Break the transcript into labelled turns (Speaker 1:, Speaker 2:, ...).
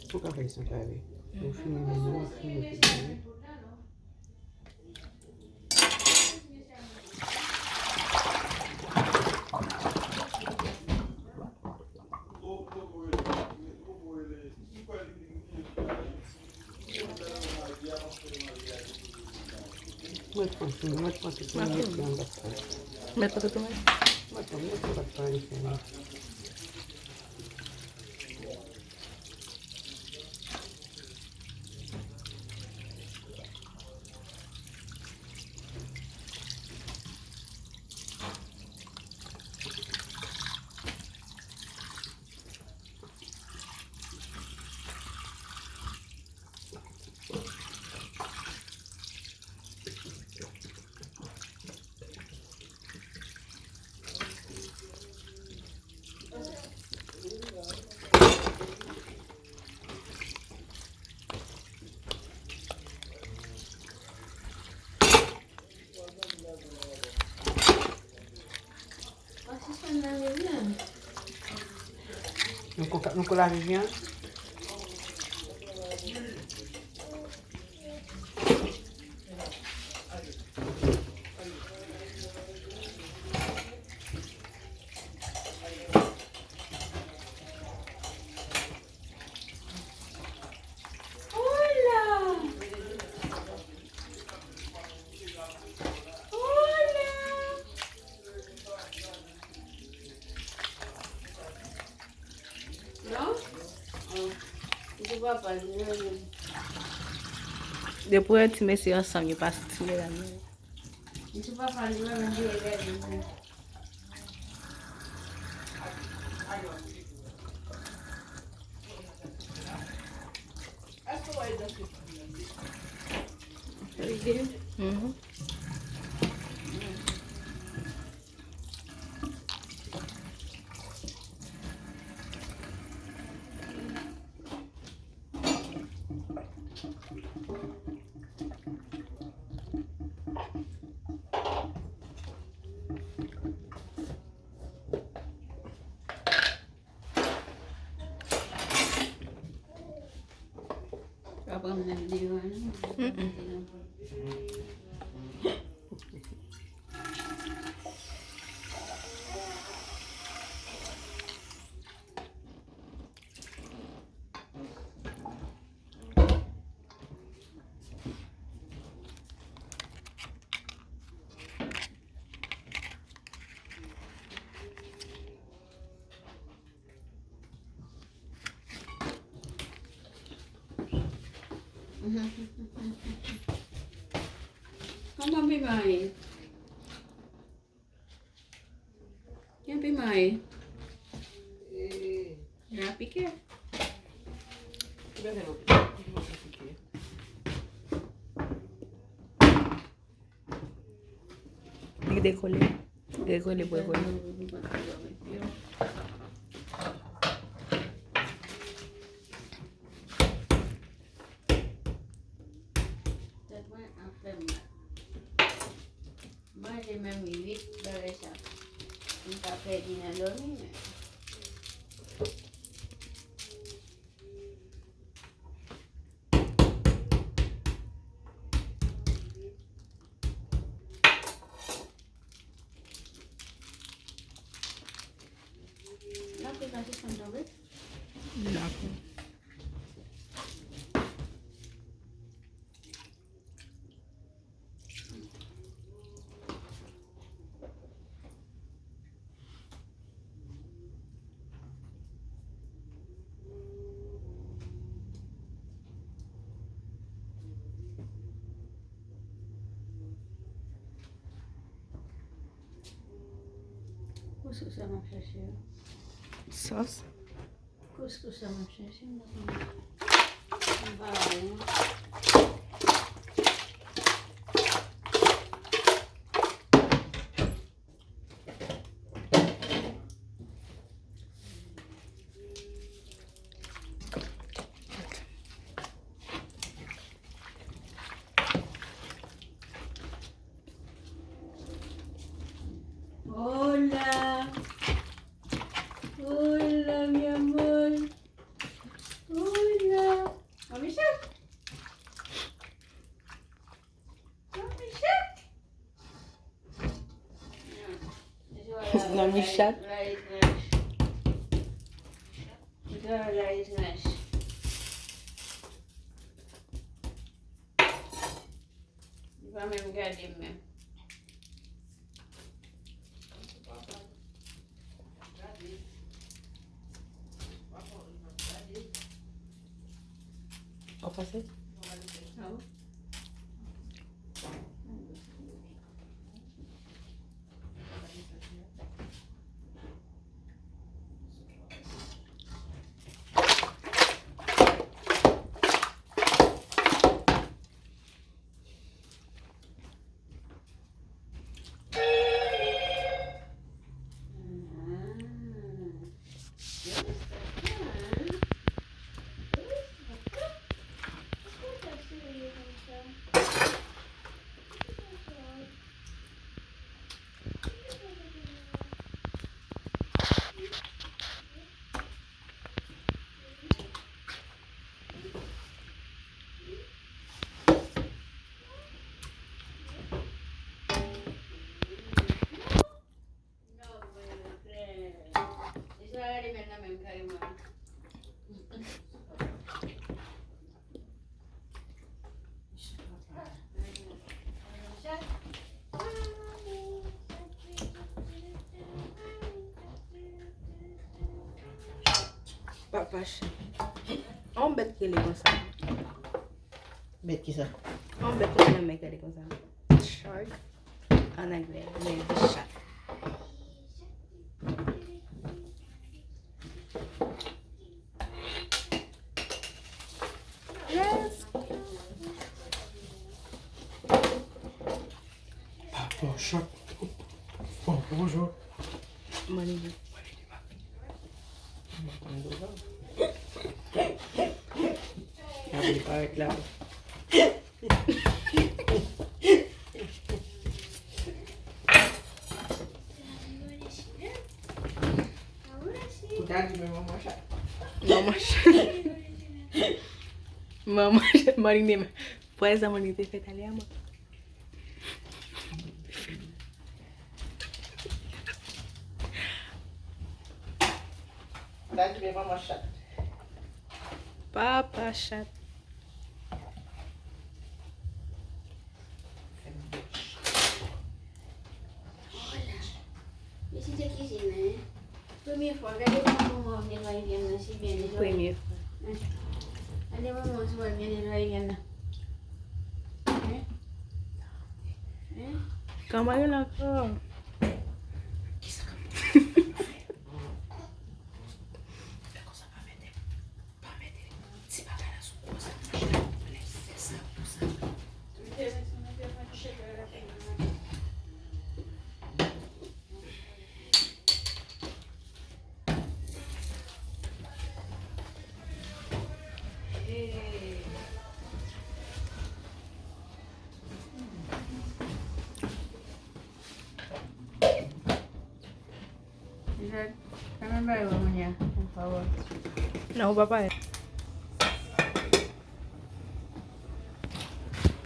Speaker 1: Pourquoi faire ça, carré? On finit maintenant, on finit plus. Moi, je pense que c'est un peu de temps.
Speaker 2: Mettre pas tomate.
Speaker 1: Moi, je pense que c'est pas différent. Donc, la rivière.
Speaker 2: Depois tu mets sur ensemble, il passe tout la nuit. Mhm.
Speaker 3: Không bị mày. Yang bị mày. Rapi ke?
Speaker 2: Tem que decolher. Decolher, decolher.
Speaker 3: Manje memilih barisan. Entah pedina doni. Nanti kasih sandal.
Speaker 2: D'accord.
Speaker 3: Couscous sama sesi.
Speaker 2: Sauce.
Speaker 3: Couscous sama sesi. Bawang. Hola. Hola, mi amor. Hola.
Speaker 2: Não me chato.
Speaker 3: Lá is nice. Lá is nice. Vai mesmo galinha mesmo.
Speaker 2: Ó, passei.
Speaker 3: Não.
Speaker 2: Papa chat. On bête qui est comme ça.
Speaker 1: Bête qui ça?
Speaker 2: On bête qui est mec qui est comme ça. Shark. En anglais, mais the chat. Yes.
Speaker 1: Papa chat. Oh, bonjour.
Speaker 2: Money.
Speaker 1: Habis tarik lah. Daddy memang masak.
Speaker 2: Mama chat. Mama chat. Mari ni. Puedes a morir de italiano.
Speaker 1: Daddy memang masak.
Speaker 2: Papa chat.
Speaker 3: Ici c'est cuisine, hein. Première fois, regardez maman nettoyer bien là, si bien nettoyer.
Speaker 2: Première.
Speaker 3: Regardez maman se voit bien nettoyer bien là. Hein? Hein?
Speaker 2: Comment il a encore?
Speaker 3: Kami baru punya, por favor.
Speaker 2: Não, papai.